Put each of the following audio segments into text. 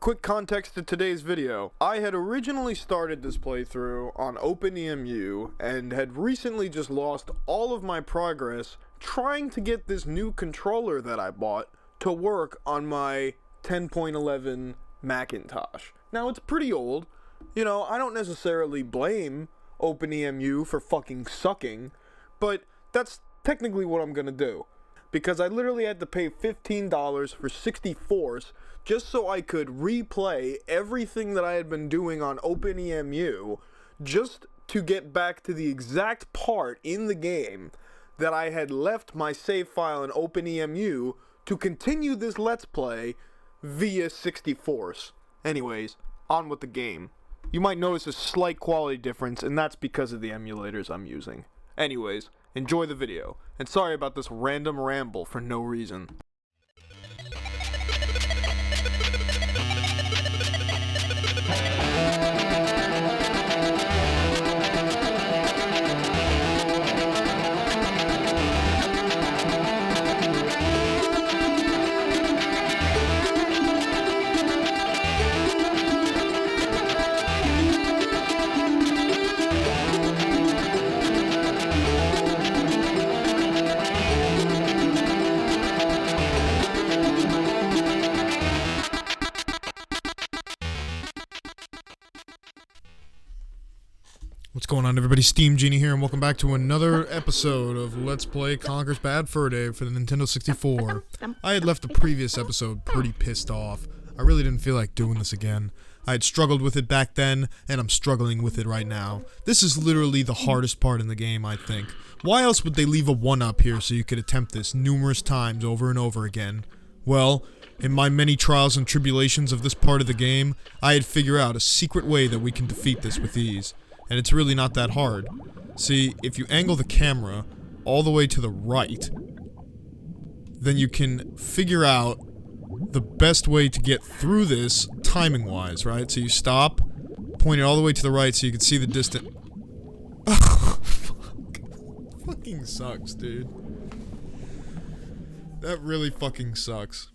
Quick context to today's video. I had originally started this playthrough on OpenEMU and had recently just lost all of my progress trying to get this new controller that I bought to work on my 10.11 Macintosh. Now, it's pretty old. You know, I don't necessarily blame OpenEMU for fucking sucking, but that's technically what I'm gonna do. Because I literally had to pay $15 for 64s just so I could replay everything that I had been doing on OpenEMU just to get back to the exact part in the game that I had left my save file in OpenEMU to continue this Let's Play via 64s. Anyways, on with the game. You might notice a slight quality difference, and that's because of the emulators I'm using. Anyways, enjoy the video, and sorry about this random ramble for no reason. What's going on, everybody? Steam Genie here, and welcome back to another episode of Let's Play Conker's Bad Fur Day for the Nintendo 64. I had left the previous episode pretty pissed off. I really didn't feel like doing this again. I had struggled with it back then, and I'm struggling with it right now. This is literally the hardest part in the game, I think. Why else would they leave a 1-up here so you could attempt this numerous times over and over again? Well, in my many trials and tribulations of this part of the game, I had figured out a secret way that we can defeat this with ease. And it's really not that hard. See, if you angle the camera all the way to the right, then you can figure out the best way to get through this timing-wise, right? So you stop, point it all the way to the right so you can see the distance. Oh, fuck. Fucking sucks, dude. That really fucking sucks.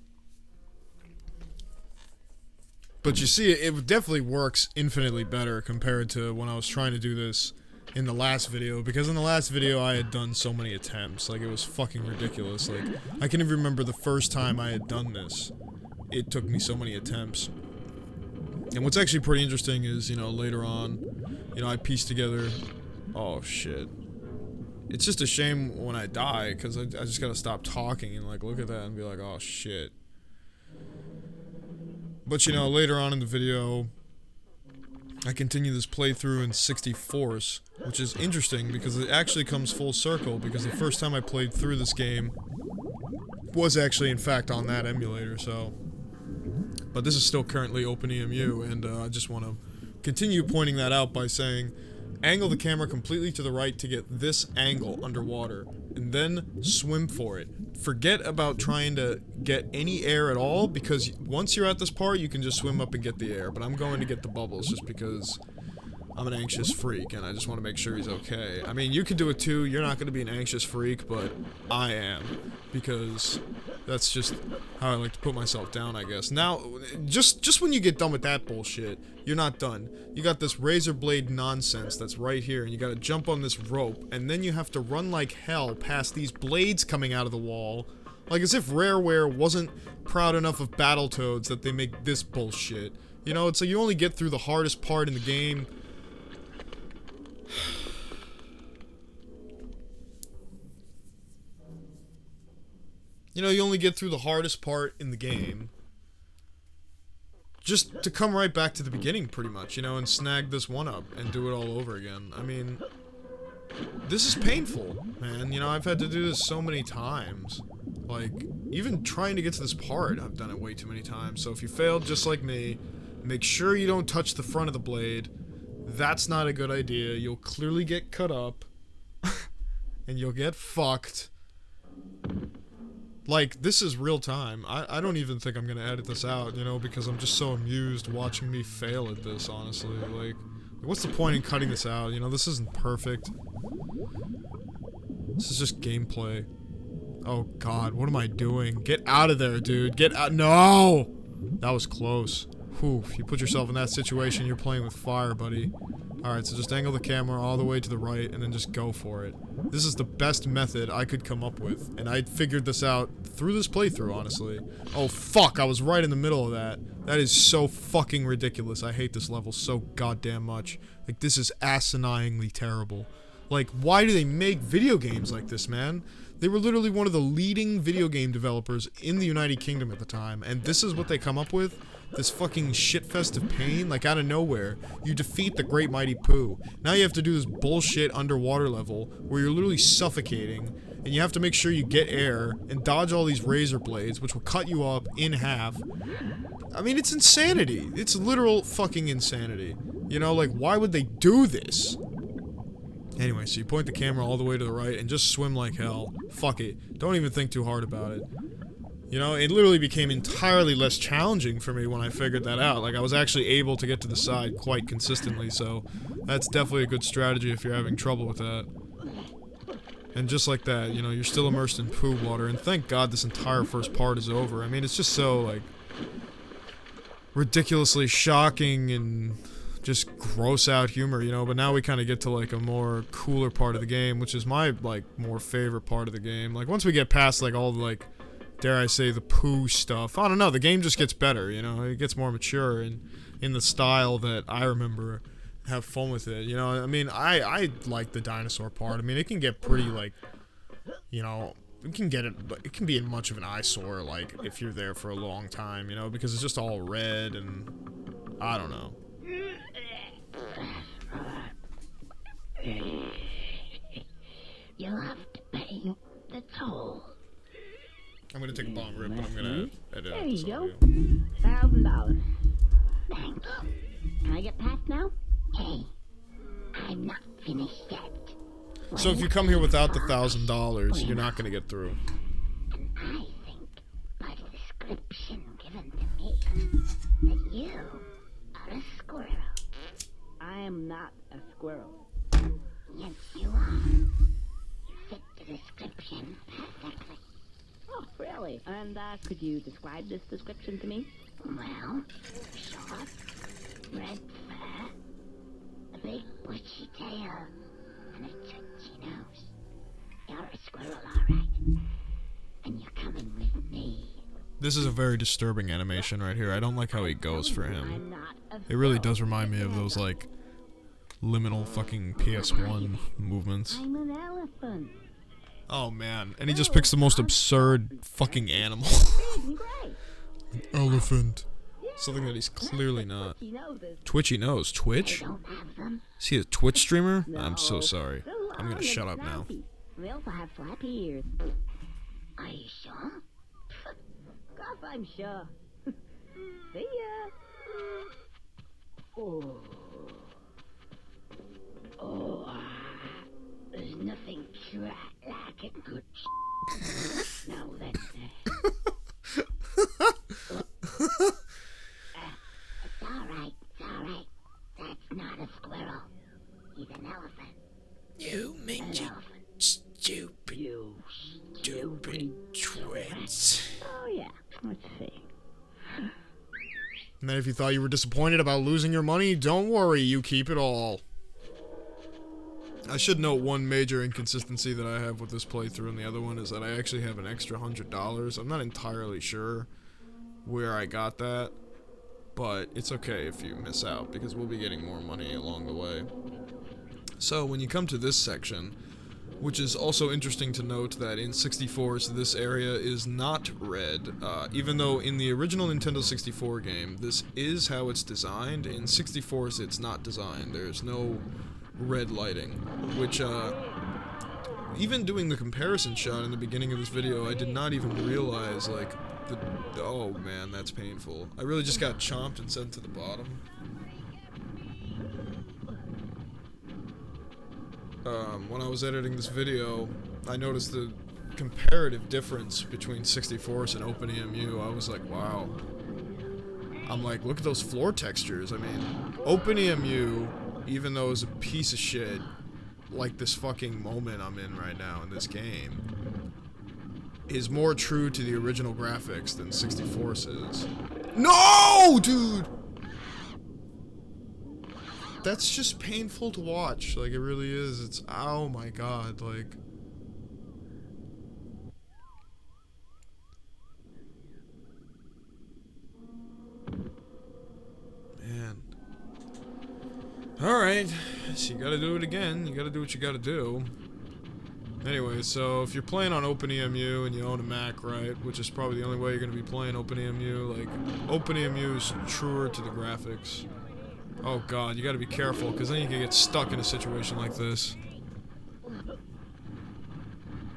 But you see, it definitely works infinitely better compared to when I was trying to do this in the last video, because in the last video I had done so many attempts, like it was fucking ridiculous. Like, I can even remember the first time I had done this, it took me so many attempts. And what's actually pretty interesting is, you know, later on, you know, I pieced together, oh shit. It's just a shame when I die, because I just gotta stop talking and like look at that and be like, oh shit. But, you know, later on in the video, I continue this playthrough in 64s, which is interesting because it actually comes full circle, because the first time I played through this game was actually, in fact, on that emulator, so... But this is still currently OpenEMU, and I just want to continue pointing that out by saying, angle the camera completely to the right to get this angle underwater, and then swim for it. Forget about trying to get any air at all, because once you're at this part, you can just swim up and get the air. But I'm going to get the bubbles just because I'm an anxious freak, and I just want to make sure he's okay. I mean, you can do it too. You're not going to be an anxious freak, but I am, because that's just how I like to put myself down, I guess. Now, just when you get done with that bullshit, you're not done. You got this razor blade nonsense that's right here, and you gotta jump on this rope, and then you have to run like hell past these blades coming out of the wall, like as if Rareware wasn't proud enough of Battletoads that they make this bullshit. You know, it's like you only get through the hardest part in the game. You know, you only get through the hardest part in the game just to come right back to the beginning, pretty much, you know, and snag this 1-up and do it all over again. I mean, this is painful, man. You know, I've had to do this so many times. Like, even trying to get to this part, I've done it way too many times. So if you failed just like me, make sure you don't touch the front of the blade. That's not a good idea. You'll clearly get cut up. And you'll get fucked. Like, this is real time. I don't even think I'm gonna edit this out, you know, because I'm just so amused watching me fail at this, honestly. Like, what's the point in cutting this out? You know, this isn't perfect. This is just gameplay. Oh god, what am I doing? Get out of there, dude. Get out. No! That was close. Whew, you put yourself in that situation, you're playing with fire, buddy. Alright, so just angle the camera all the way to the right, and then just go for it. This is the best method I could come up with, and I figured this out through this playthrough, honestly. Oh, fuck, I was right in the middle of that. That is so fucking ridiculous. I hate this level so goddamn much. Like, this is asininely terrible. Like, why do they make video games like this, man? They were literally one of the leading video game developers in the United Kingdom at the time, and this is what they come up with? This fucking shitfest of pain, like out of nowhere. You defeat the Great Mighty Pooh. Now you have to do this bullshit underwater level where you're literally suffocating, and you have to make sure you get air and dodge all these razor blades, which will cut you up in half. I mean, it's insanity. It's literal fucking insanity. You know, like, why would they do this? Anyway, so you point the camera all the way to the right and just swim like hell. Fuck it. Don't even think too hard about it. You know, it literally became entirely less challenging for me when I figured that out. Like, I was actually able to get to the side quite consistently, so that's definitely a good strategy if you're having trouble with that. And just like that, you know, you're still immersed in poo water, and thank God this entire first part is over. I mean, it's just so, like, ridiculously shocking and just gross out humor, you know, but now we kind of get to, like, a more cooler part of the game, which is my, like, more favorite part of the game. Like, once we get past, like, all the, like, dare I say, the poo stuff. I don't know, the game just gets better, you know? It gets more mature and in the style that I remember. Have fun with it, you know? I mean, I like the dinosaur part. I mean, it can get pretty, like, you know, it can be much of an eyesore, like, if you're there for a long time, you know? Because it's just all red and, I don't know. You'll have to pay the toll. I'm gonna take a bomb rip, but I'm gonna edit out this audio. $1,000. Thanks. Can I get past now? Hey, I'm not finished yet. So if you come here without the $1,000, you're not gonna get through. And I think, by the description given to me, that you are a squirrel. I am not a squirrel. Yes, you are. You fit the description perfectly. Oh, really? And could you describe this description to me? Well, short, red fur, a big bushy tail, and a twitchy nose. You're a squirrel, all right. And you're coming with me. This is a very disturbing animation right here. I don't like how he goes for him. It really does remind me of those, like, liminal fucking PS1 movements. I'm an elephant. Oh man, and he just picks the most absurd fucking animal. An elephant. Something that he's clearly not. Twitchy nose. Twitch? Is he a Twitch streamer? I'm so sorry. I'm gonna shut up now. We also have flappy ears. Are you sure? Of course I'm sure. See ya. Oh. Oh. There's nothing like a good No, that's it's alright, That's not a squirrel. He's an elephant. You mangy, stupid twits. Oh yeah, let's see. And then if you thought you were disappointed about losing your money, don't worry, you keep it all. I should note one major inconsistency that I have with this playthrough and the other one is that I actually have an extra $100. I'm not entirely sure where I got that, but it's okay if you miss out because we'll be getting more money along the way. So when you come to this section, which is also interesting to note that in 64s this area is not red, even though in the original Nintendo 64 game this is how it's designed. In 64s it's not designed. There's no red lighting, which even doing the comparison shot in the beginning of this video, I did not even realize, like, oh man, that's painful. I really just got chomped and sent to the bottom. When I was editing this video, I noticed the comparative difference between 64s and OpenEMU. I was like, wow. I'm like, look at those floor textures. I mean, OpenEMU, even though it's a piece of shit, like this fucking moment I'm in right now in this game, is more true to the original graphics than 64's is. No, dude! that's just painful to watch. Like, it really is. It's, oh my god, like... Man. Alright, so you gotta do it again. You gotta do what you gotta do. Anyway, so if you're playing on OpenEMU and you own a Mac, right, which is probably the only way you're gonna be playing OpenEMU, like, OpenEMU is truer to the graphics. Oh god, you gotta be careful, because then you can get stuck in a situation like this.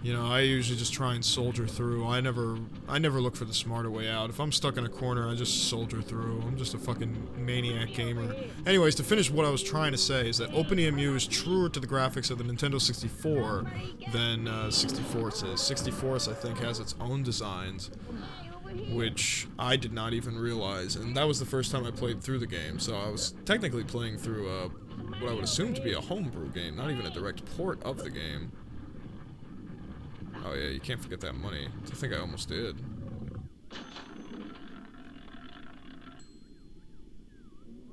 You know, I usually just try and soldier through. I never look for the smarter way out. If I'm stuck in a corner, I just soldier through. I'm just a fucking maniac gamer. Anyways, to finish what I was trying to say is that OpenEMU is truer to the graphics of the Nintendo 64 than 64's is. 64's, I think, has its own designs, which I did not even realize, and that was the first time I played through the game, so I was technically playing through what I would assume to be a homebrew game, not even a direct port of the game. Oh yeah, you can't forget that money. I think I almost did.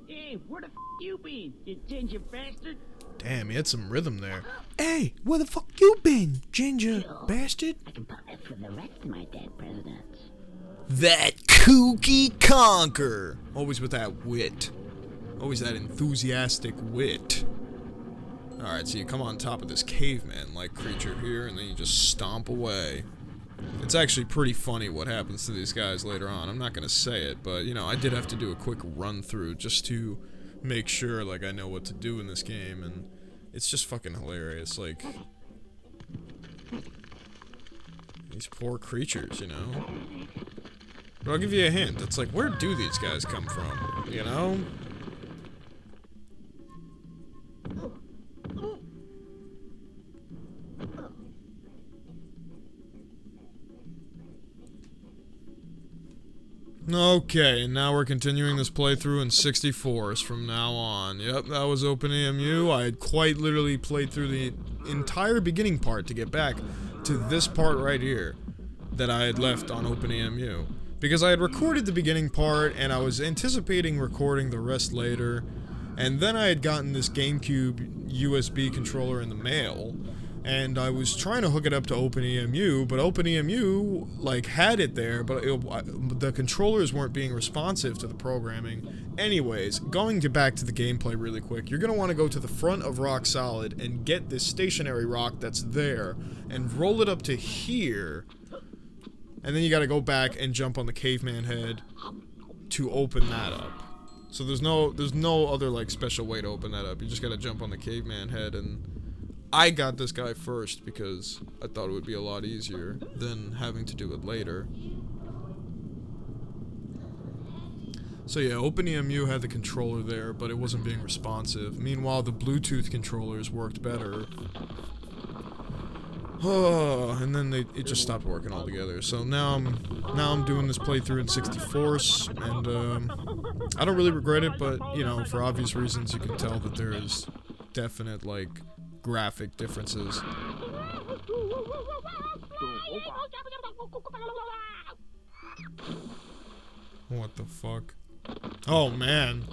Hey, where the f you been, you ginger bastard? Damn, he had some rhythm there. Hey, where the fuck you been, ginger bastard? I can buy it for the rest of my dead presidents. That kooky Conker! Always with that wit. Always that enthusiastic wit. Alright, so you come on top of this caveman-like creature here, and then you just stomp away. It's actually pretty funny what happens to these guys later on. I'm not gonna say it, but, you know, I did have to do a quick run-through just to make sure, like, I know what to do in this game, and it's just fucking hilarious, like... These poor creatures, you know? But I'll give you a hint. It's like, where do these guys come from, you know? Okay, and now we're continuing this playthrough in 64s from now on. Yep, that was OpenEMU. I had quite literally played through the entire beginning part to get back to this part right here that I had left on OpenEMU. Because I had recorded the beginning part, and I was anticipating recording the rest later, and then I had gotten this GameCube USB controller in the mail, and I was trying to hook it up to OpenEMU, but OpenEMU, like, had it there, but the controllers weren't being responsive to the programming. Anyways, going back to the gameplay really quick, you're gonna want to go to the front of Rock Solid and get this stationary rock that's there, and roll it up to here, and then you gotta go back and jump on the caveman head to open that up. So there's no other, like, special way to open that up. You just gotta jump on the caveman head, and I got this guy first because I thought it would be a lot easier than having to do it later. So yeah, OpenEMU had the controller there, but it wasn't being responsive. Meanwhile, the Bluetooth controllers worked better. Oh, and then it just stopped working altogether. So now I'm doing this playthrough in 64s, and I don't really regret it, but you know, for obvious reasons, you can tell that there is definite, like, graphic differences. What the fuck? Oh man.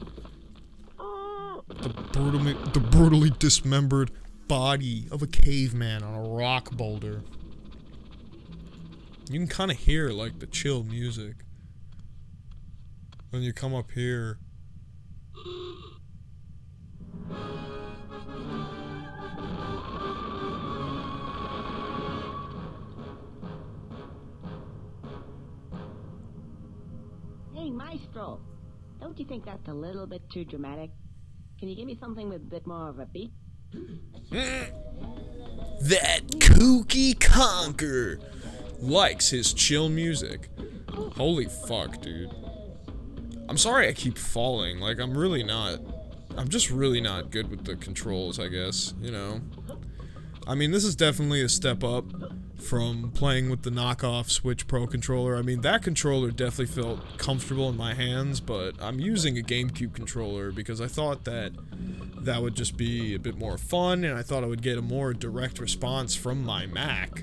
The brutally dismembered body of a caveman on a rock boulder. You can kind of hear, like, the chill music when you come up here. Hey, Maestro, don't you think that's a little bit too dramatic? Can you give me something with a bit more of a beat? That kooky Conker likes his chill music. Holy fuck, dude. I'm sorry I keep falling. Like, I'm just really not good with the controls, I guess, you know. I mean, this is definitely a step up from playing with the knockoff Switch Pro controller. I mean, that controller definitely felt comfortable in my hands, but I'm using a GameCube controller because I thought that would just be a bit more fun, and I thought I would get a more direct response from my Mac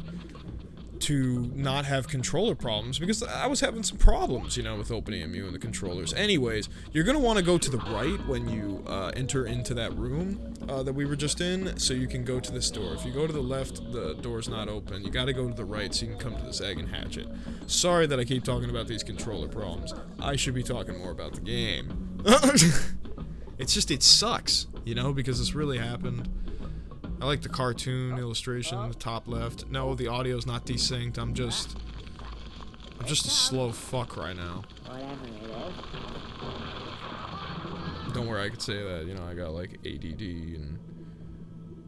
to not have controller problems, because I was having some problems, you know, with OpenEMU and the controllers. Anyways, you're gonna want to go to the right when you enter into that room that we were just in, so you can go to this door. If you go to the left, the door's not open. You gotta go to the right so you can come to this egg and hatch it. Sorry that I keep talking about these controller problems. I should be talking more about the game. It's just, it sucks, you know, because this really happened. I like the cartoon illustration in the top left. No, the audio's not desynced. I'm just a slow fuck right now. Whatever it is. Don't worry, I could say that, you know, I got like ADD and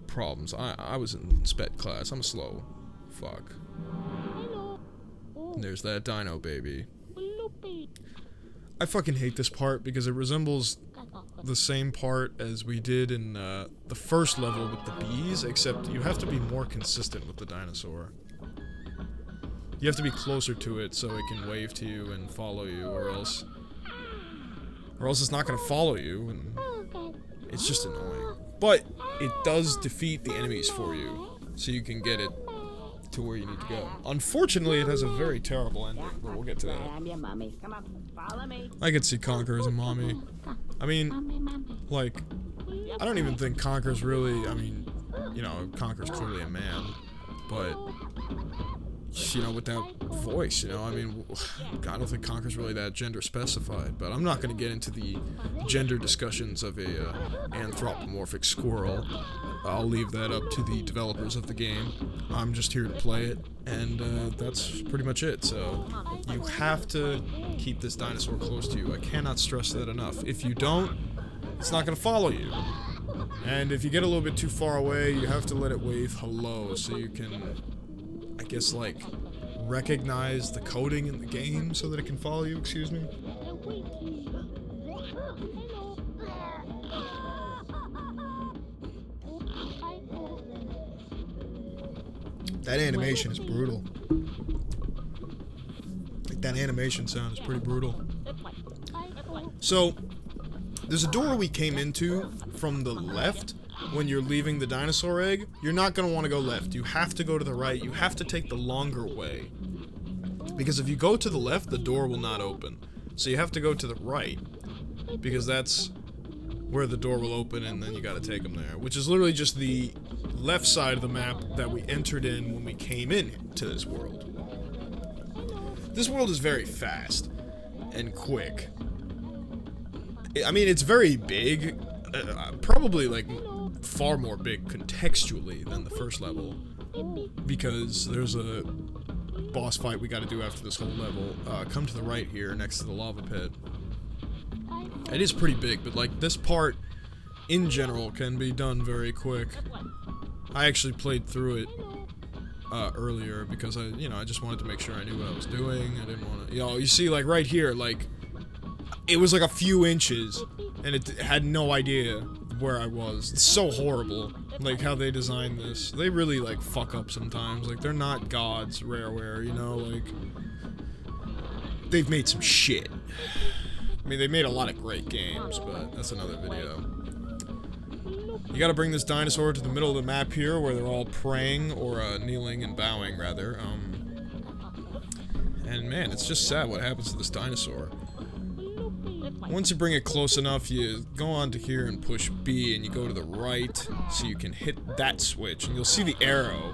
problems. I was in sped class. I'm a slow fuck. And there's that dino baby. I fucking hate this part because it resembles the same part as we did in the first level with the bees, except you have to be more consistent with the dinosaur. You have to be closer to it so it can wave to you and follow you, or else it's not gonna follow you, and it's just annoying. But it does defeat the enemies for you, so you can get it to where you need to go. Unfortunately, it has a very terrible ending, but we'll get to that. I'm your mommy. Come on, follow me. I could see Conker as a mommy. I mean, like, I don't even think Conker's really, I mean, you know, Conker's clearly a man, but, you know, with that voice, you know, I mean, I don't think Conker's really that gender specified, but I'm not going to get into the gender discussions of a anthropomorphic squirrel. I'll leave that up to the developers of the game. I'm just here to play it, and that's pretty much it. So you have to keep this dinosaur close to you. I cannot stress that enough. If you don't, it's not going to follow you. And if you get a little bit too far away, you have to let it wave hello so you can, I guess, like, recognize the coding in the game so that it can follow you, excuse me. That animation is brutal. Like, that animation sound is pretty brutal. So, there's a door we came into from the left when you're leaving the dinosaur egg. You're not going to want to go left. You have to go to the right. You have to take the longer way. Because if you go to the left, the door will not open. So you have to go to the right. Because that's where the door will open, and then you gotta take them there. Which is literally just the left side of the map that we entered in when we came in to this world. This world is very fast and quick. I mean, it's very big. Probably, like, far more big contextually than the first level. Because there's a boss fight we gotta do after this whole level. Come to the right here, next to the lava pit. It is pretty big, but, like, this part, in general, can be done very quick. I actually played through it earlier because I just wanted to make sure I knew what I was doing. I didn't want to, you see, like, right here, like, it was like a few inches, and it had no idea where I was. It's so horrible, like, how they designed this. They really, like, fuck up sometimes. Like, they're not gods, Rareware, you know, like, they've made some shit. I mean, they made a lot of great games, but that's another video. You gotta bring this dinosaur to the middle of the map here, where they're all praying, or kneeling and bowing, rather. And man, it's just sad what happens to this dinosaur. Once you bring it close enough, you go on to here and push B, and you go to the right, so you can hit that switch, and you'll see the arrow,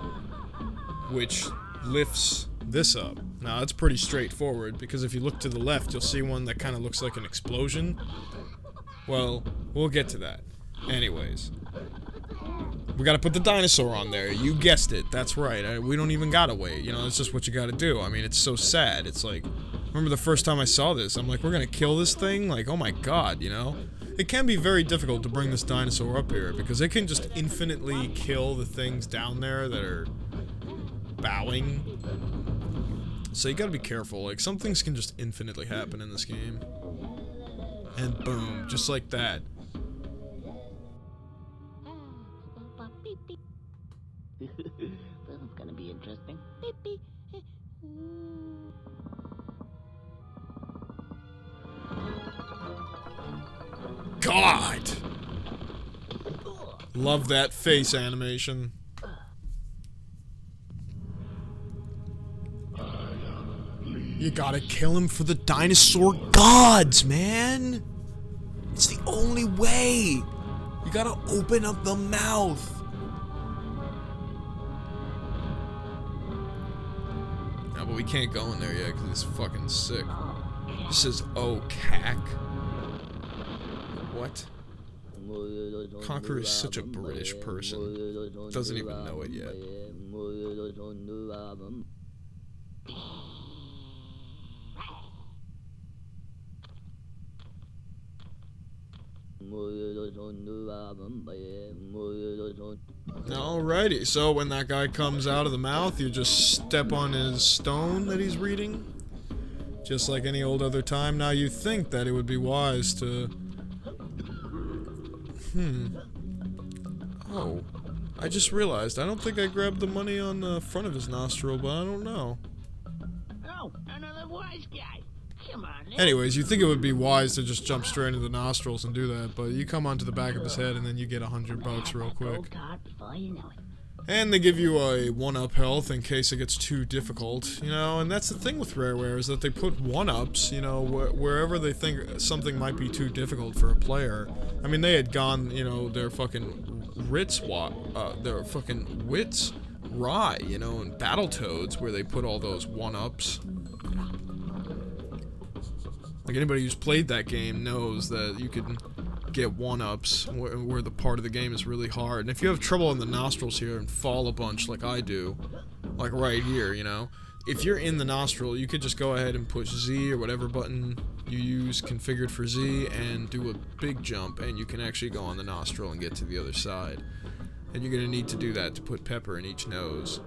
which lifts this up. Now, it's pretty straightforward, because if you look to the left, you'll see one that kind of looks like an explosion. Well, we'll get to that. Anyways. We gotta put the dinosaur on there. You guessed it. That's right. We don't even gotta wait. You know, it's just what you gotta do. I mean, it's so sad. It's like, remember the first time I saw this, I'm like, we're gonna kill this thing? Like, oh my god, you know? It can be very difficult to bring this dinosaur up here, because it can just infinitely kill the things down there that are bowing. So you gotta be careful. Like, some things can just infinitely happen in this game. And boom, just like that. This is gonna be interesting. Beep, beep. God! Love that face animation. You gotta kill him for the dinosaur gods, man! It's the only way! You gotta open up the mouth! No, but we can't go in there yet because it's fucking sick. This is cack. What? Conker is such a British person. Doesn't even know it yet. Alrighty, so when that guy comes out of the mouth, you just step on his stone that he's reading. Just like any old other time. Now you think that it would be wise to... Oh. I just realized, I don't think I grabbed the money on the front of his nostril, but I don't know. Oh, another wise guy. Come on. Anyways, you think it would be wise to just jump straight into the nostrils and do that, but you come onto the back of his head and then you get $100 real quick. Before you know it. And they give you a 1-up health in case it gets too difficult, you know, and that's the thing with Rareware is that they put 1-ups, you know, wherever they think something might be too difficult for a player. I mean, they had gone, you know, their fucking wits rye, you know, and Battletoads where they put all those 1-ups. Like anybody who's played that game knows that you can get 1-ups where the part of the game is really hard. And if you have trouble in the nostrils here and fall a bunch like I do, like right here, you know, if you're in the nostril, you could just go ahead and push Z or whatever button you use configured for Z and do a big jump, and you can actually go on the nostril and get to the other side. And you're going to need to do that to put pepper in each nose.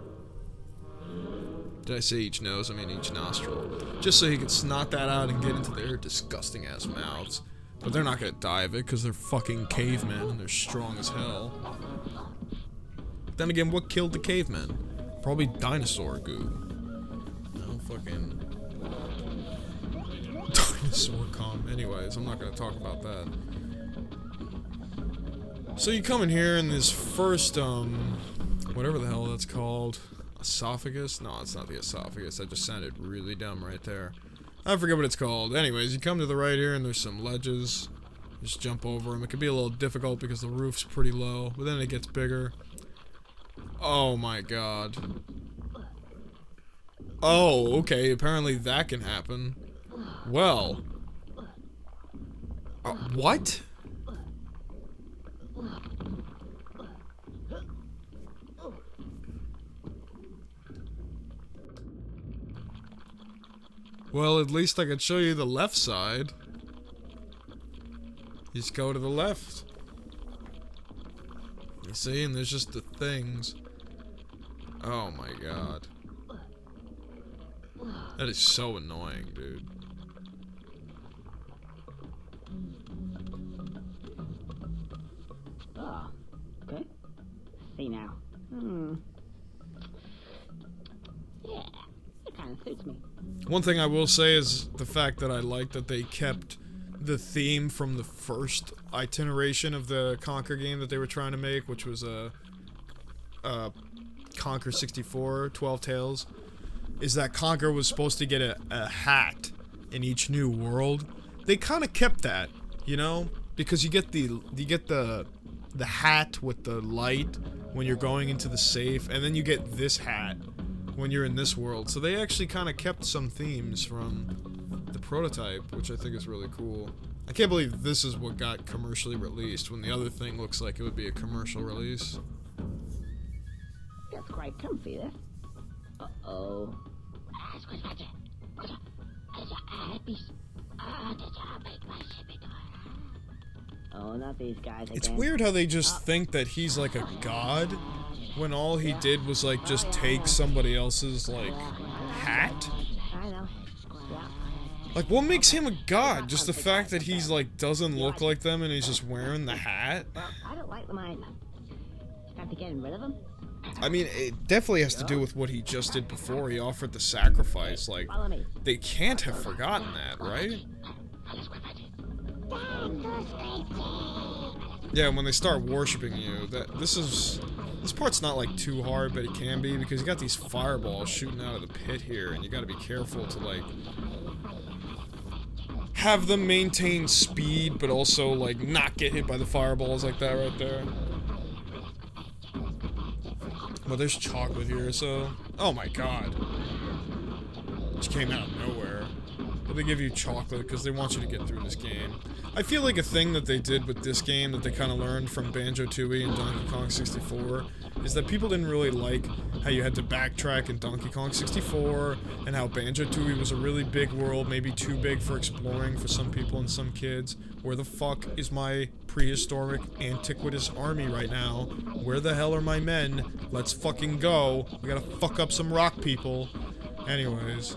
Did I say each nose? I mean each nostril. Just so he can snot that out and get into their disgusting ass mouths. But they're not gonna die of it because they're fucking cavemen and they're strong as hell. Then again, what killed the cavemen? Probably dinosaur goo. No fucking dinosaur cum. Anyways, I'm not gonna talk about that. So you come in here in this first whatever the hell that's called. Esophagus? No, it's not the esophagus. That just sounded really dumb right there. I forget what it's called. Anyways, you come to the right here and there's some ledges. Just jump over them. It can be a little difficult because the roof's pretty low, but then it gets bigger. Oh my god. Oh, okay. Apparently that can happen. Well. What? Well, at least I could show you the left side. You just go to the left. You see, and there's just the things. Oh my god. That is so annoying, dude. Oh, okay. See now. Yeah, it kind of suits me. One thing I will say is the fact that I like that they kept the theme from the first iteration of the Conker game that they were trying to make, which was a Conker 64, 12 Tales, is that Conker was supposed to get a hat in each new world. They kind of kept that, you know, because you get the hat with the light when you're going into the safe, and then you get this hat when you're in this world. So they actually kind of kept some themes from the prototype, which I think is really cool. I can't believe this is what got commercially released when the other thing looks like it would be a commercial release. That's quite comfy, this. Uh-oh. Oh, not these guys again. It's weird how they just think that he's like a god, when all he did was like just take somebody else's like hat. I know. Yeah. Like, what makes him a god? Just the fact that he's like doesn't look like them and he's just wearing the hat? Well, I don't like them either. Have to get rid of them? I mean, it definitely has to do with what he just did before. He offered the sacrifice. Like, Follow me. they can't have forgotten that, right? Yeah, when they start worshiping you, this part's not like too hard, but it can be because you got these fireballs shooting out of the pit here, and you got to be careful to like have them maintain speed, but also like not get hit by the fireballs like that right there. Well, there's chocolate here, so oh my god, which came out of nowhere. But they give you chocolate because they want you to get through this game. I feel like a thing that they did with this game that they kind of learned from Banjo-Tooie and Donkey Kong 64 is that people didn't really like how you had to backtrack in Donkey Kong 64 and how Banjo-Tooie was a really big world, maybe too big for exploring for some people and some kids. Where the fuck is my prehistoric, antiquitous army right now? Where the hell are my men? Let's fucking go. We gotta fuck up some rock people. Anyways.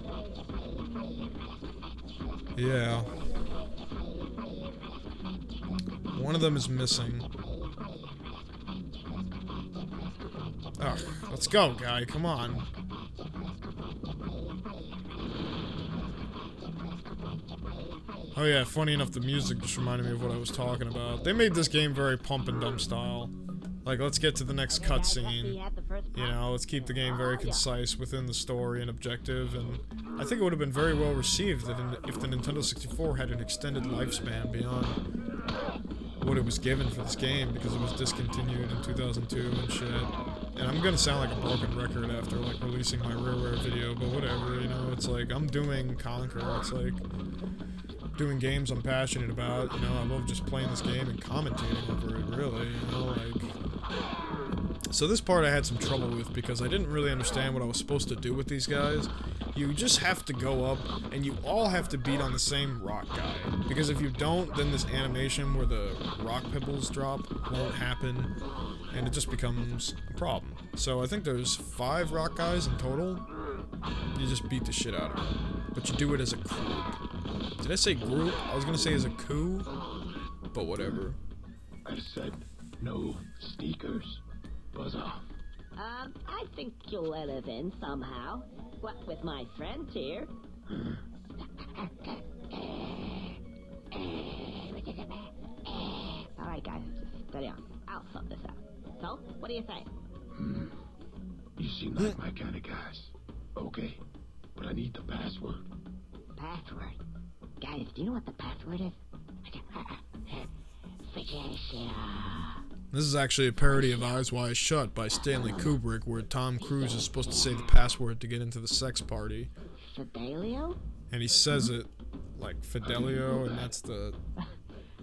Yeah. One of them is missing. Ugh, let's go, guy. Come on. Oh yeah, funny enough, the music just reminded me of what I was talking about. They made this game very pump and dump style. Like, let's get to the next cutscene. You know, let's keep the game very concise within the story and objective, and I think it would have been very well received if the Nintendo 64 had an extended lifespan beyond what it was given for this game, because it was discontinued in 2002 and shit. And I'm gonna sound like a broken record after, like, releasing my Rareware video, but whatever, you know, it's like, I'm doing Conker, it's like doing games I'm passionate about, you know, I love just playing this game and commentating over it, really, you know, like... So this part I had some trouble with because I didn't really understand what I was supposed to do with these guys. You just have to go up, and you all have to beat on the same rock guy. Because if you don't, then this animation where the rock pebbles drop won't happen, and it just becomes a problem. So I think there's 5 rock guys in total. You just beat the shit out of them. But you do it as a group. Did I say group? I was gonna say as a coup, but whatever. I said no sneakers. Buzz off. I think you'll let us in somehow. What with my friends here? Alright guys, just steady on. I'll sort this out. So, what do you say? You seem like my kind of guys. Okay, but I need the password. Password? Guys, do you know what the password is? This is actually a parody of Eyes Wide Shut by Stanley Kubrick, where Tom Cruise is supposed to say the password to get into the sex party. Fidelio? And he says it like Fidelio, and that's the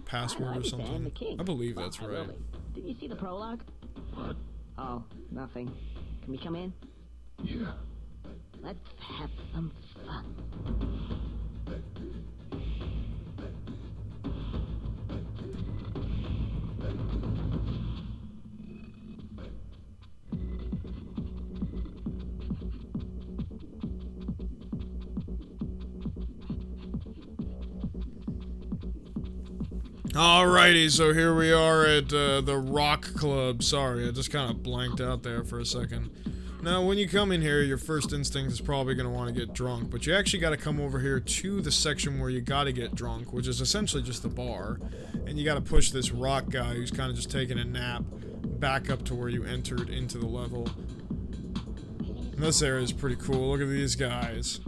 password or something. I believe that's right. Did you see the prologue? What? Oh, nothing. Can we come in? Yeah. Let's have some fun. Alrighty, so here we are at the Rock Club. Sorry, I just kind of blanked out there for a second. Now, when you come in here, your first instinct is probably going to want to get drunk, but you actually got to come over here to the section where you got to get drunk, which is essentially just the bar, and you got to push this rock guy who's kind of just taking a nap back up to where you entered into the level. And this area is pretty cool. Look at these guys.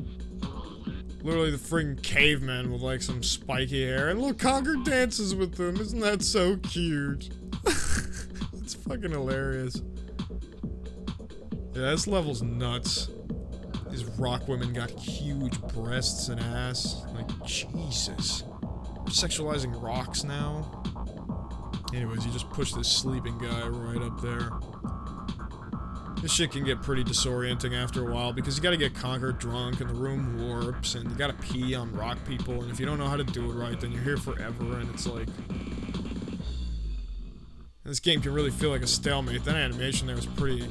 Literally the friggin' cavemen with like some spiky hair. And look, Conker dances with them. Isn't that so cute? It's fucking hilarious. Yeah, this level's nuts. These rock women got huge breasts and ass. Like, Jesus. We're sexualizing rocks now. Anyways, you just push this sleeping guy right up there. This shit can get pretty disorienting after a while because you gotta get Conker drunk and the room warps and you gotta pee on rock people, and if you don't know how to do it right, then you're here forever, and it's like... This game can really feel like a stalemate. That animation there was pretty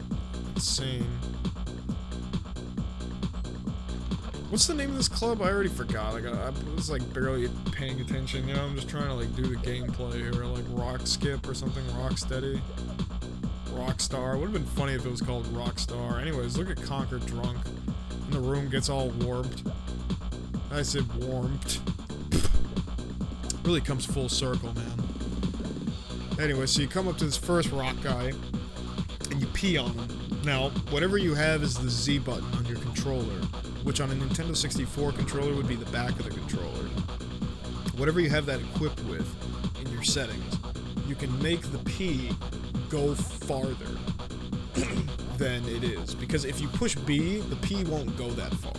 insane. What's the name of this club? I already forgot. Like, I was like barely paying attention, you know? I'm just trying to like do the gameplay here, like Rock Skip or something, Rock Steady. Rockstar. Would have been funny if it was called Rockstar. Anyways, look at Conker drunk. And the room gets all warped. I said warmed. Really comes full circle, man. Anyway, so you come up to this first rock guy, and you pee on him. Now, whatever you have is the Z button on your controller, which on a Nintendo 64 controller would be the back of the controller. Whatever you have that equipped with in your settings, you can make the pee go farther than it is. Because if you push B, the pee won't go that far.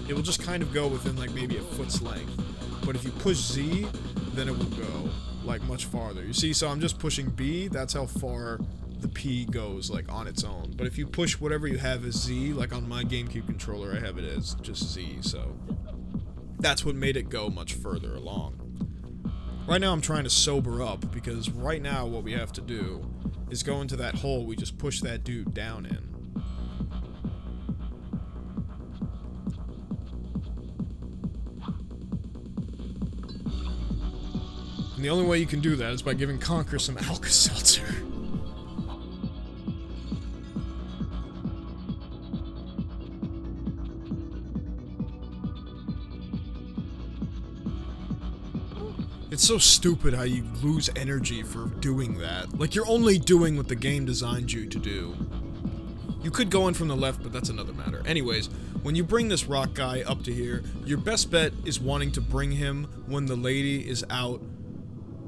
It will just kind of go within like maybe a foot's length. But if you push Z, then it will go like much farther. You see, so I'm just pushing B, that's how far the P goes like on its own. But if you push whatever you have as Z, like on my GameCube controller I have it as just Z, so that's what made it go much further along. Right now I'm trying to sober up, because right now what we have to do is go into that hole we just pushed that dude down in. And the only way you can do that is by giving Conker some Alka-Seltzer. It's so stupid how you lose energy for doing that. Like, you're only doing what the game designed you to do. You could go in from the left, but that's another matter. Anyways, when you bring this rock guy up to here, your best bet is wanting to bring him when the lady is out.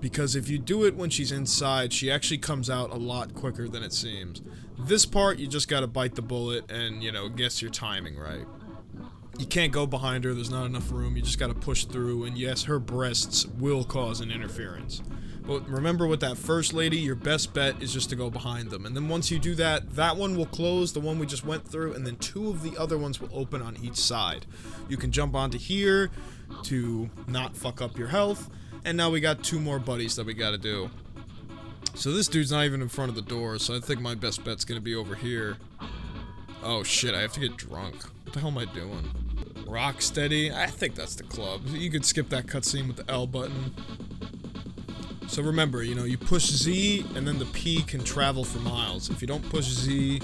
Because if you do it when she's inside, she actually comes out a lot quicker than it seems. This part, you just gotta bite the bullet and, you know, guess your timing right. You can't go behind her, there's not enough room, you just gotta push through, and yes, her breasts will cause an interference. But remember with that first lady, your best bet is just to go behind them. And then once you do that, that one will close, the one we just went through, and then two of the other ones will open on each side. You can jump onto here to not fuck up your health, and now we got two more buddies that we gotta do. So this dude's not even in front of the door, so I think my best bet's gonna be over here. Oh shit, I have to get drunk. What the hell am I doing? Rocksteady? I think that's the club. You could skip that cutscene with the L button. So remember, you know, you push Z, and then the P can travel for miles. If you don't push Z,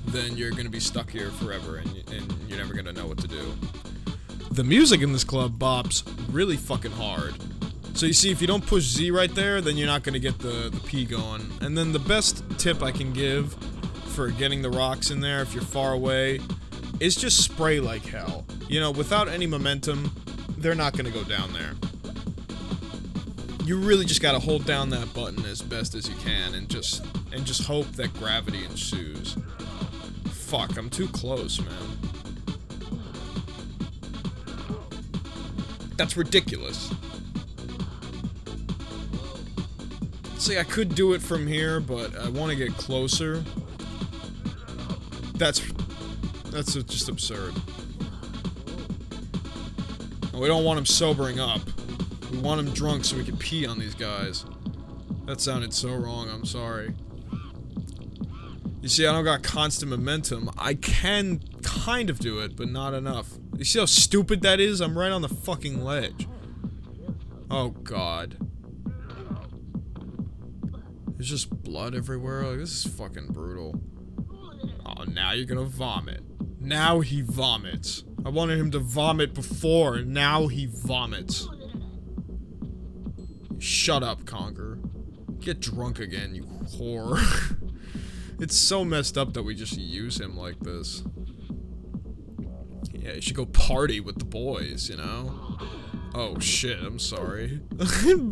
then you're gonna be stuck here forever, and you're never gonna know what to do. The music in this club bops really fucking hard. So you see, if you don't push Z right there, then you're not gonna get the P going. And then the best tip I can give for getting the rocks in there if you're far away is just spray like hell. You know, without any momentum, they're not gonna go down there. You really just gotta hold down that button as best as you can and just hope that gravity ensues. Fuck, I'm too close, man. That's ridiculous. See, I could do it from here, but I want to get closer. That's just absurd. We don't want him sobering up. We want him drunk so we can pee on these guys. That sounded so wrong, I'm sorry. You see, I don't got constant momentum. I can kind of do it, but not enough. You see how stupid that is? I'm right on the fucking ledge. Oh god. There's just blood everywhere. Like, this is fucking brutal. Oh, now you're gonna vomit. Now he vomits. I wanted him to vomit before, and now he vomits. Shut up, Conker. Get drunk again, you whore. It's so messed up that we just use him like this. Yeah, you should go party with the boys, you know? Oh shit, I'm sorry.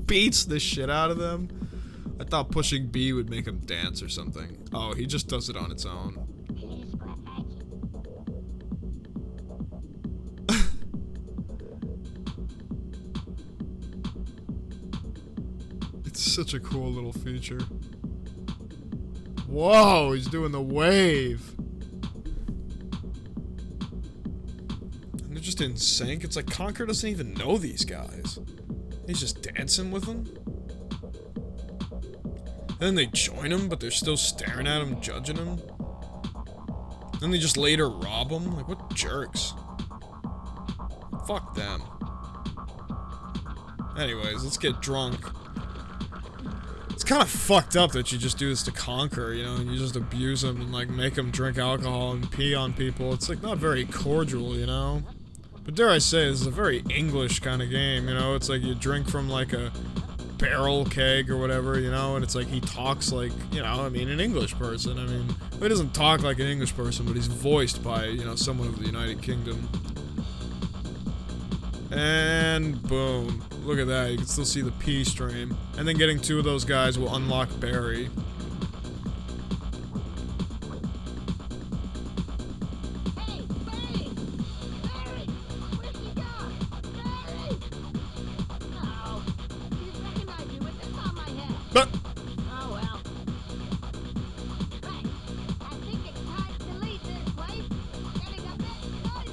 Beats the shit out of them. I thought pushing B would make him dance or something. Oh, he just does it on its own. It's such a cool little feature. Whoa, he's doing the wave. And they're just in sync. It's like Conker doesn't even know these guys. He's just dancing with them. And then they join him, but they're still staring at him, judging him. Then they just later rob him. Like, what jerks. Fuck them. Anyways, let's get drunk. It's kind of fucked up that you just do this to Conker, you know, and you just abuse him and, like, make him drink alcohol and pee on people. It's, like, not very cordial, you know? But dare I say, this is a very English kind of game, you know? It's like you drink from, like, a barrel keg or whatever, you know, and it's like he talks like, you know, I mean, an English person. I mean, he doesn't talk like an English person, but he's voiced by, you know, someone of the United Kingdom. And boom. Look at that. You can still see the P stream. And then getting 2 of those guys will unlock Barry. Hey, Barry! Barry! Where'd you go? Barry! Oh, didn't recognize you with this on my head. But Oh, well. Right. I think it's time to leave this place. It's getting a bit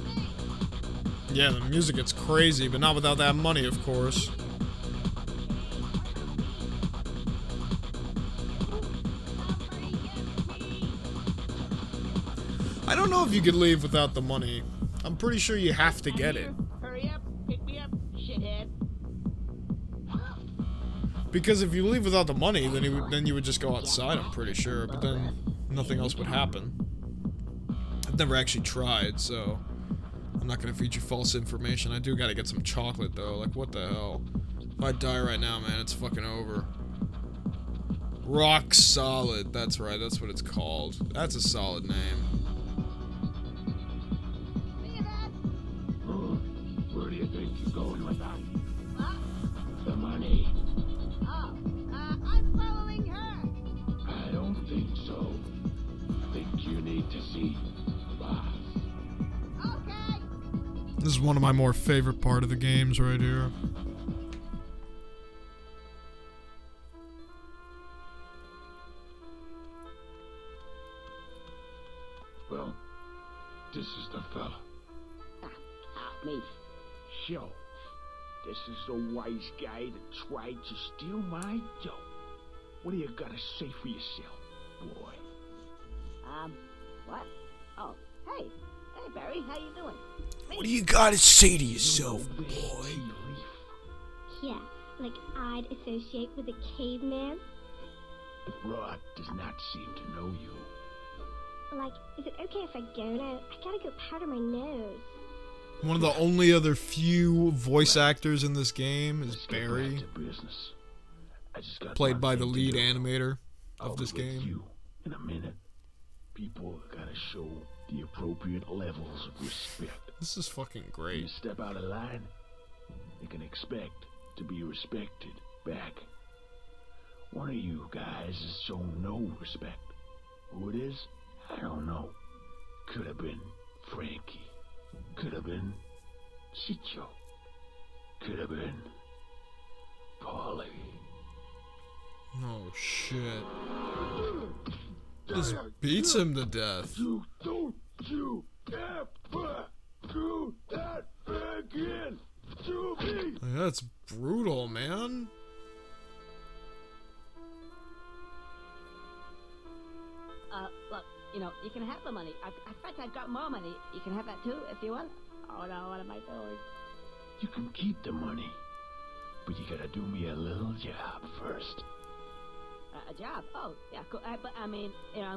noisy. yeah, the music gets crazy, but not without that money, of course. Somebody get me. I don't know if you could leave without the money. I'm pretty sure you have to get it. Hurry up, pick me up, shithead. Because if you leave without the money, then you would just go outside, I'm pretty sure. But then nothing else would happen. I've never actually tried, so I'm not gonna feed you false information. I do gotta get some chocolate, though. Like, what the hell? If I die right now, man, it's fucking over. Rock Solid. That's right, that's what it's called. That's a solid name. See you, Dad. Where do you think you're going with that? What? The money. Oh, I'm following her. I don't think so. I think you need to see Boss. Okay. This is one of my more favorite part of the games right here. Well, this is the fella. Off me. So, this is the wise guy that tried to steal my dough. What do you gotta say for yourself, boy? What? Oh, hey. Hey, Barry, how you doing? What do you gotta say to yourself, Boy. boy? Yeah, like I'd associate with a caveman. Rod does not seem to know you. Like, is it okay if I go now? I gotta go powder my nose. One of the only other few voice actors in this game is Let's get back Barry, to business. I just got played one by the thing to lead do. animator I'll of this be with game. You in a minute. People gotta show the appropriate levels of respect. This is fucking You great. step out of line, you can expect to be respected back. One of you guys has shown no respect. Who it is, I don't know. Could have been Frankie. Could have been Chicho. Could have been Paulie. Oh shit. Just beats him to death. You don't you ever do that again to me! Like, that's brutal, man. Look, you know, you can have the money. In fact, I've got more money. You can have that too, if you want. Oh no, what am I doing? You can keep the money, but you gotta do me a little job first. A job? Oh, yeah, cool. But I mean, you know,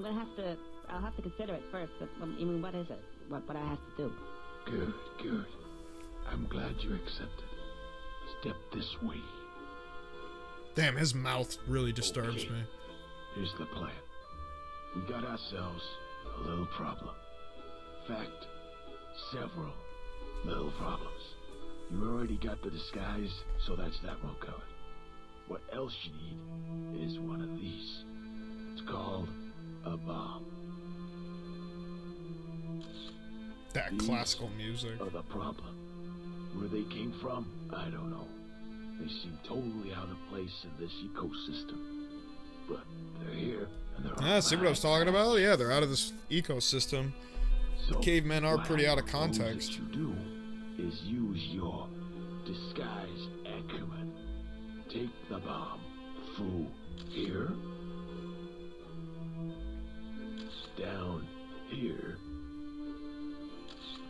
I'll have to consider it first. But I mean, what is it? What I have to do? Good, good. I'm glad you accepted. Step this way. Damn, his mouth really disturbs Okay. me. Here's the plan. We got ourselves a little problem. In fact, several little problems. You already got the disguise, so that's that one covered. What else you need is one of these. It's called a bomb. That These classical music. are the problem. Where they came from, I don't know. They seem totally out of place in this ecosystem. But they're here, and they're Yeah, see what I was talking about? Yeah, they're out of this ecosystem. So Cavemen are what pretty I out of propose context. that you do is use your disguise acumen. Take the bomb through here, down here,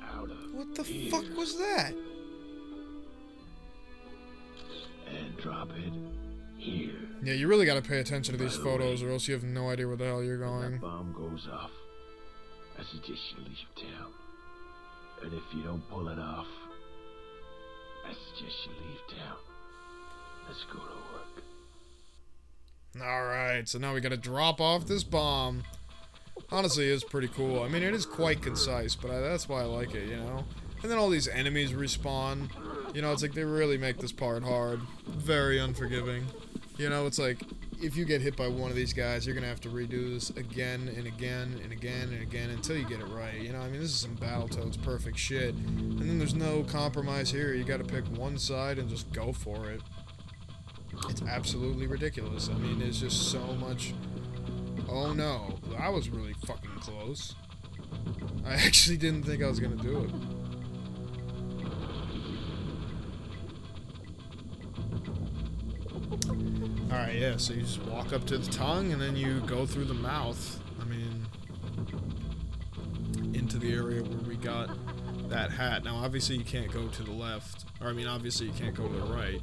out of What the here, fuck was that? and drop it here. Yeah, you really gotta pay attention to By these the photos way, or else you have no idea where the hell you're When going. that bomb goes off, I suggest you leave town. And if you don't pull it off, I suggest you leave town. Let's go to work. Alright, so now we gotta drop off this bomb. Honestly, it's pretty cool. I mean, it is quite concise, but that's why I like it, you know? And then all these enemies respawn. You know, it's like they really make this part hard. Very unforgiving. You know, it's like, if you get hit by one of these guys, you're gonna have to redo this again and again and again and again until you get it right. You know, I mean, this is some Battletoads perfect shit. And then there's no compromise here. You gotta pick one side and just go for it. It's absolutely ridiculous. I mean, there's just so much... Oh no, I was really fucking close. I actually didn't think I was gonna do it. Alright, yeah, so you just walk up to the tongue and then you go through the mouth. I mean, into the area where we got that hat. Now, obviously you can't go to the left. Or, I mean, obviously you can't go to the right.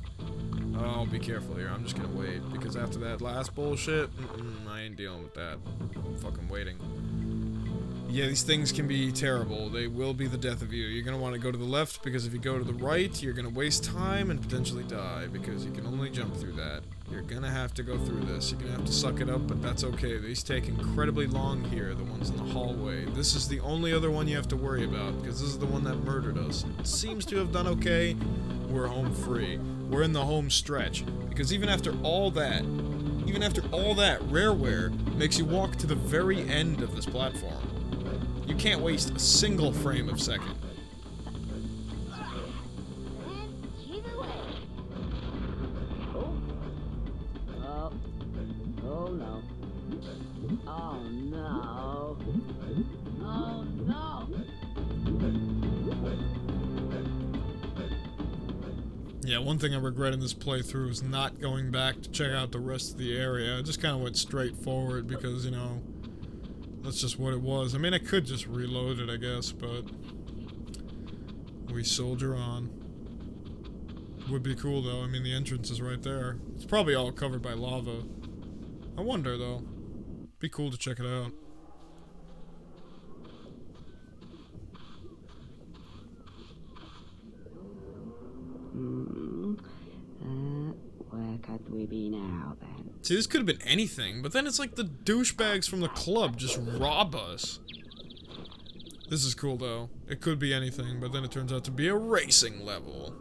Oh, be careful here. I'm just gonna wait. Because after that last bullshit, I ain't dealing with that. I'm fucking waiting. Yeah, these things can be terrible. They will be the death of you. You're gonna want to go to the left, because if you go to the right, you're gonna waste time and potentially die, because you can only jump through that. You're gonna have to go through this. You're gonna have to suck it up, but that's okay. These take incredibly long here, the ones in the hallway. This is the only other one you have to worry about, because this is the one that murdered us. It seems to have done okay. We're home free. We're in the home stretch, because even after all that, Rareware makes you walk to the very end of this platform. You can't waste a single frame of second. Keep away. Oh. Oh no. Oh no. Oh no. Yeah, one thing I regret in this playthrough is not going back to check out the rest of the area. I just kind of went straight forward because, you know, that's just what it was. I mean, I could just reload it, I guess, but we soldier on. Would be cool, though. I mean, the entrance is right there. It's probably all covered by lava. I wonder, though. Be cool to check it out. Where could we be now, then? See, this could have been anything, but then it's like the douchebags from the club just rob us. This is cool, though. It could be anything, but then it turns out to be a racing level.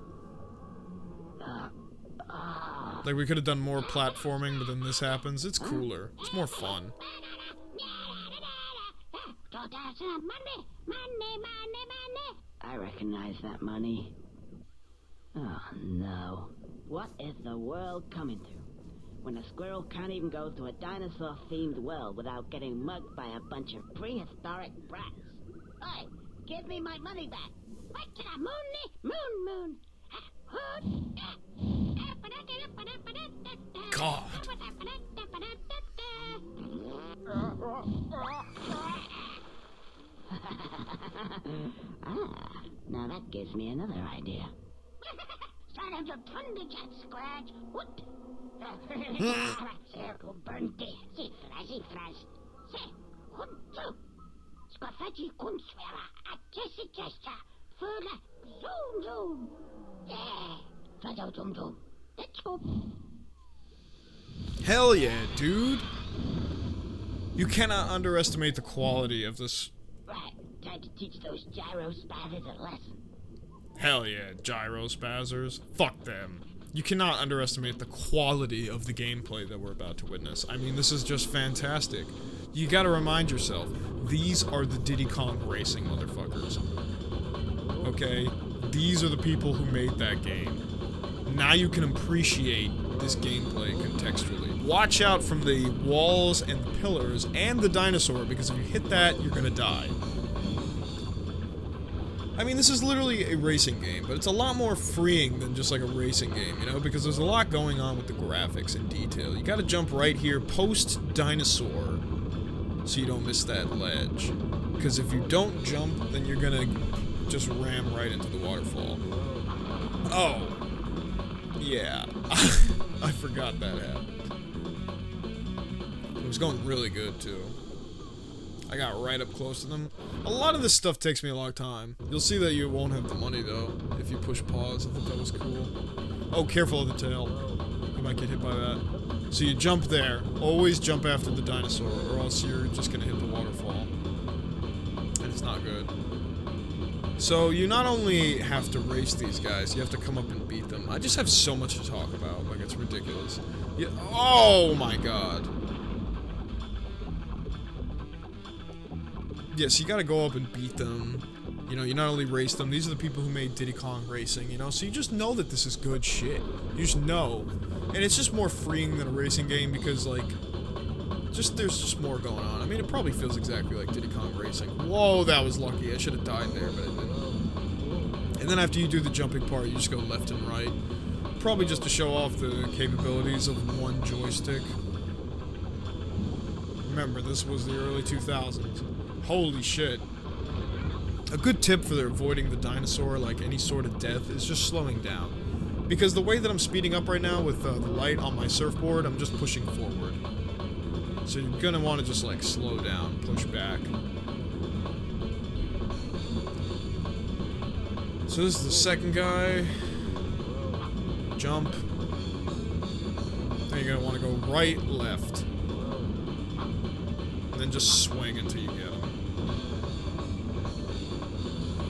Like, we could have done more platforming, but then this happens. It's cooler. It's more fun. I recognize that money. Oh, no. What is the world coming to? When a squirrel can't even go to a dinosaur-themed world without getting mugged by a bunch of prehistoric brats. Oi, give me my money back. What to the moon? God. Now that gives me another idea. Sons of Thundercat Scratch. What? Circle burned Cifras. Se, Huntu. Skaffaji Kunswera, Attesitesta, Furla, Zoom. Yeah, Zoom. Let's go. Hell yeah, dude. You cannot underestimate the quality of this. Right, time to teach those gyro spazzers a lesson. Hell yeah, gyro spazzers. Fuck them. You cannot underestimate the quality of the gameplay that we're about to witness. I mean, this is just fantastic. You gotta remind yourself, these are the Diddy Kong Racing motherfuckers. Okay? These are the people who made that game. Now you can appreciate this gameplay contextually. Watch out from the walls and the pillars and the dinosaur, because if you hit that, you're gonna die. I mean, this is literally a racing game, but it's a lot more freeing than just like a racing game, you know, because there's a lot going on with the graphics and detail. You gotta jump right here post-dinosaur so you don't miss that ledge. Because if you don't jump, then you're gonna just ram right into the waterfall. Oh. Yeah. I forgot that happened. It was going really good, too. I got right up close to them. A lot of this stuff takes me a long time. You'll see that you won't have the money, though, if you push pause. I thought that was cool. Oh, careful of the tail. You might get hit by that. So you jump there. Always jump after the dinosaur, or else you're just gonna hit the waterfall. And it's not good. So you not only have to race these guys, you have to come up and beat them. I just have so much to talk about, like it's ridiculous. Oh my god. Yes, you gotta go up and beat them. You know, you not only race them, these are the people who made Diddy Kong Racing, you know? So you just know that this is good shit. You just know. And it's just more freeing than a racing game because, like, there's just more going on. I mean, it probably feels exactly like Diddy Kong Racing. Whoa, that was lucky. I should have died there, but I didn't. And then after you do the jumping part, you just go left and right. Probably just to show off the capabilities of one joystick. Remember, this was the early 2000s. Holy shit. A good tip for avoiding the dinosaur, like any sort of death, is just slowing down. Because the way that I'm speeding up right now with the light on my surfboard, I'm just pushing forward. So you're gonna want to just like slow down, push back. So this is the second guy. Jump. Then you're gonna want to go right, left. And then just swing until you get him.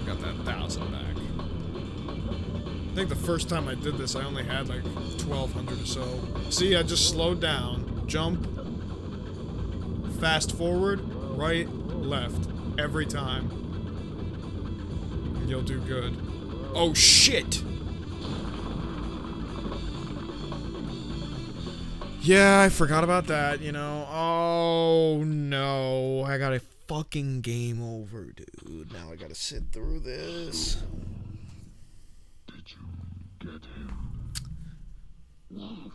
Got that 1,000 back. I think the first time I did this, I only had like 1,200 or so. See, I just slowed down, jump, fast forward, right, left, every time. And you'll do good. Oh shit! Yeah, I forgot about that, you know. Oh no, I got a fucking game over, dude. Now I gotta sit through this. Did you get him? Yes,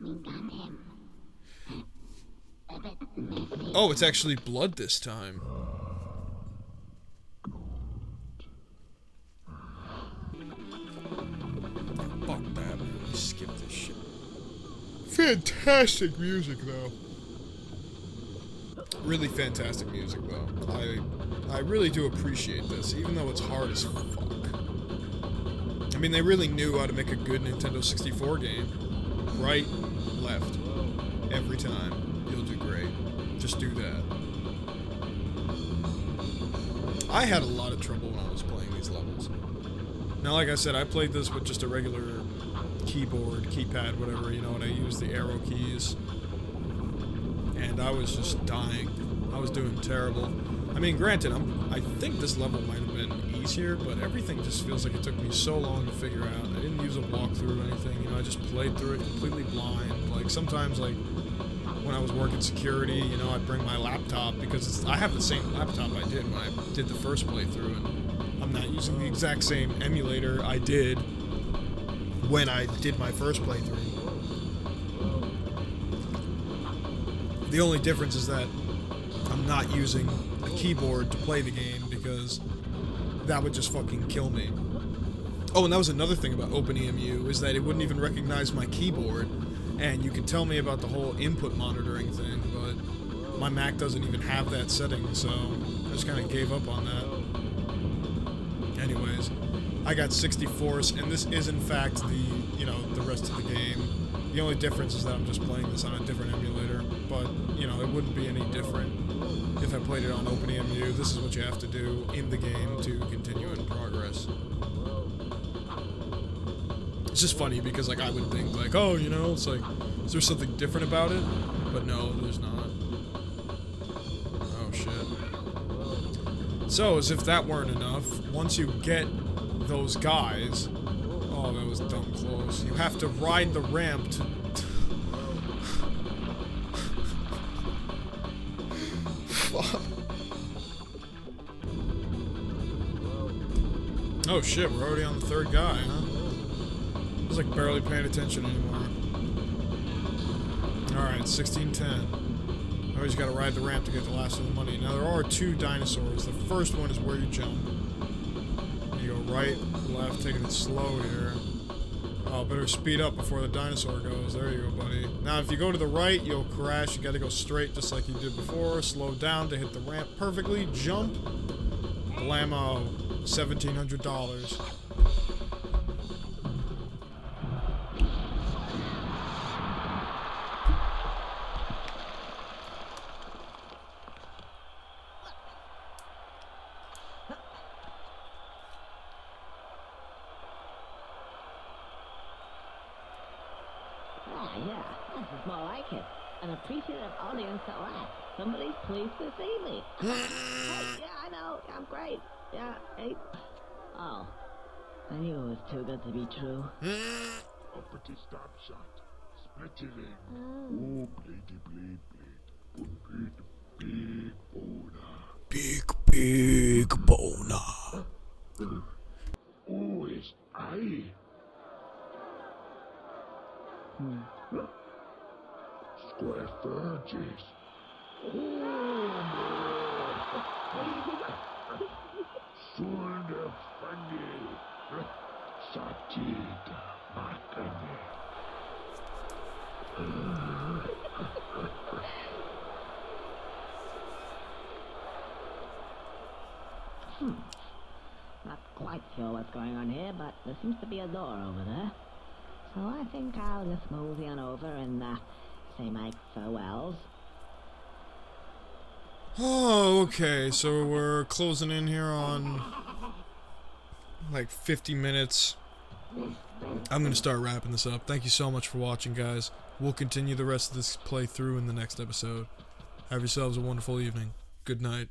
we got him. A bit messy. Oh, it's actually blood this time. Fuck that, man. Let me skip this shit. Fantastic music, though. Really fantastic music, though. I really do appreciate this, even though it's hard as fuck. I mean, they really knew how to make a good Nintendo 64 game. Right, left. Every time. You'll do great. Just do that. I had a lot of trouble when I was playing these levels. Now, like I said, I played this with just a regular keyboard, keypad, whatever, you know, and I used the arrow keys. And I was just dying. I was doing terrible. I mean, granted, I think this level might have been easier, but everything just feels like it took me so long to figure out. I didn't use a walkthrough or anything, you know, I just played through it completely blind. Like, sometimes, like, when I was working security, you know, I'd bring my laptop, because I have the same laptop I did when I did the first playthrough, and I'm not using the exact same emulator I did when I did my first playthrough. The only difference is that I'm not using a keyboard to play the game because that would just fucking kill me. Oh, and that was another thing about OpenEMU, is that it wouldn't even recognize my keyboard, and you could tell me about the whole input monitoring thing, but my Mac doesn't even have that setting, so I just kind of gave up on that. Anyways, I got 64s, and this is in fact the rest of the game. The only difference is that I'm just playing this on a different emulator, but, you know, it wouldn't be any different if I played it on OpenEMU. This is what you have to do in the game to continue in progress. It's just funny because, like, I would think, like, oh, you know, it's like, is there something different about it? But no, there's not. Oh, shit. So, as if that weren't enough, once you get those guys... Oh, that was dumb close. You have to ride the ramp to... Fuck. Oh shit, we're already on the third guy, huh? I was like barely paying attention anymore. Alright, 1610. Now we just gotta ride the ramp to get the last of the money. Now there are two dinosaurs. The first one is where you jump. You go right, left, taking it slow here. Oh, better speed up before the dinosaur goes. There you go, buddy. Now, if you go to the right, you'll crash. You gotta go straight just like you did before. Slow down to hit the ramp perfectly. Jump. Blammo. $1,700. Sounds more like it. An appreciative audience at last. Somebody's pleased to see me. Hey, yeah, I know. I'm great. Yeah, hey. Oh. I knew it was too good to be true. Uppity stab shot. Splitting. Oh, bladey blade blade. Big boner. Big boner. Oh, his eye. Square Fergus. Sunda funny. Satita makane. Not quite sure what's going on here, but there seems to be a door over there. So I think I'll just mosey on over and, say my farewells. Oh, okay, so we're closing in here on like 50 minutes. I'm gonna start wrapping this up. Thank you so much for watching, guys. We'll continue the rest of this playthrough in the next episode. Have yourselves a wonderful evening. Good night.